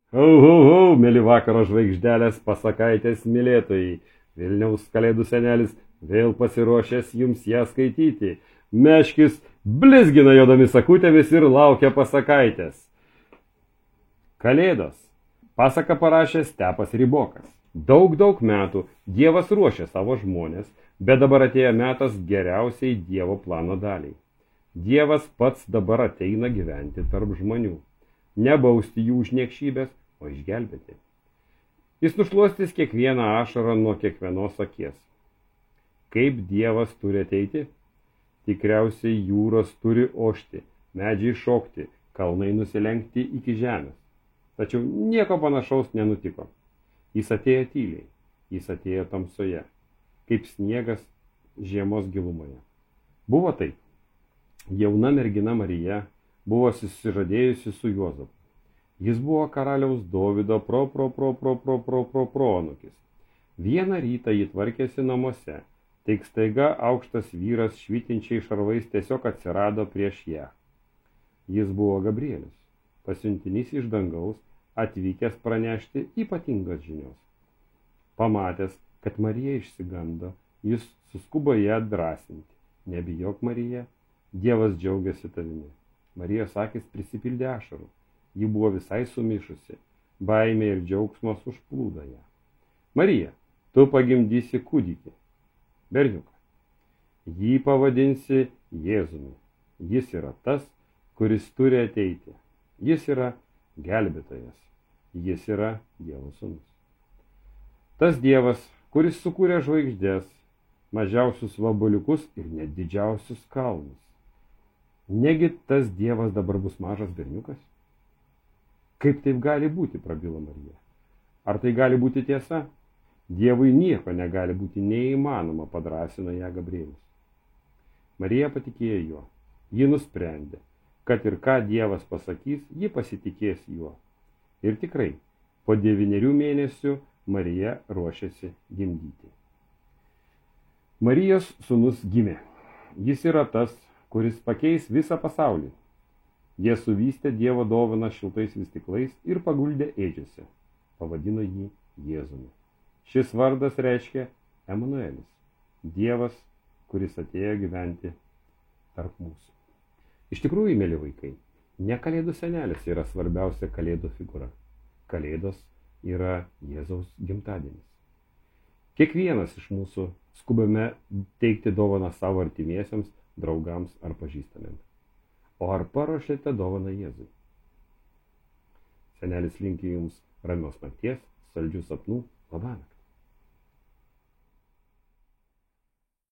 Hau, hau, hau, mėly vakaro žvaigždelės pasakaitės mylėtojai. Vilniaus kalėdų senelis vėl pasiruošęs jums ją skaityti. Meškis blizgina juodomis akutėmis ir laukia pasakaitės. Kalėdos. Pasaką parašė Stepas Ribokas. Daug metų Dievas ruošė savo žmonės, bet dabar atėjo metas geriausiai Dievo plano daliai. Dievas pats dabar ateina gyventi tarp žmonių. Nebausti jų už niekšybės, o išgelbėti. Jis nušluostys kiekvieną ašarą nuo kiekvienos akies. Kaip Dievas turi ateiti? Tikriausiai jūros turi ošti, medžiai šokti, kalnai nusilenkti iki žemės. Tačiau nieko panašaus nenutiko. Jis atėjo tyliai, jis atėjo tamsoje, kaip sniegas žiemos gilumoje. Buvo taip. Jauna mergina Marija buvo susižadėjusi su Juozapu. Jis buvo karaliaus Dovydo proanūkis. Vieną rytą jį tvarkėsi namuose, tik staiga aukštas vyras švytinčiai šarvais tiesiog atsirado prieš ją. Jis buvo Gabrielius, pasiuntinys iš dangaus, atvykęs pranešti ypatingos žinios. Pamatęs, kad Marija išsigando, jis suskubo ją drąsinti. Nebijok, Marija, Dievas džiaugiasi tavimi. Marijos akys prisipildė ašarų. Ji buvo visai sumišusi. Baimė ir džiaugsmas užplūdo ją. Marija, tu pagimdysi kūdikį, berniuką. Jį pavadinsi Jėzumi. Jis yra tas, kuris turi ateiti. Jis yra gelbėtojas. Jis yra Dievo sūnus. Tas Dievas, kuris sukūrė žvaigždės, mažiausius vabaliukus ir net didžiausius kalnus. Negi tas Dievas dabar bus mažas berniukas? Kaip taip gali būti, prabilo Marija. Ar tai gali būti tiesa? Dievui nieko negali būti neįmanoma, padrąsino ją Gabrielius. Marija patikėjo juo. Ji nusprendė, kad ir ką Dievas pasakys, ji pasitikės juo. Ir tikrai, po 9 mėnesių Marija ruošėsi gimdyti. Marijos sūnus gimė. Jis yra tas, kuris pakeis visą pasaulį. Jie suvystė Dievo dovaną šiltais vystyklais ir paguldė ėdžiose. Pavadino jį Jėzumi. Šis vardas reiškia Emanuelis. Dievas, kuris atėjo gyventi tarp mūsų. Iš tikrųjų, mėly vaikai, ne kalėdų senelis yra svarbiausia kalėdų figūra. Kalėdos yra Jėzaus gimtadienis. Kiekvienas iš mūsų skubame teikti dovaną savo artimiesiems, draugams ar pažįstamiems. O ar paruošėte dovaną Jėzui? Senelis linki jums ramios nakties, saldžių sapnų, labanakt.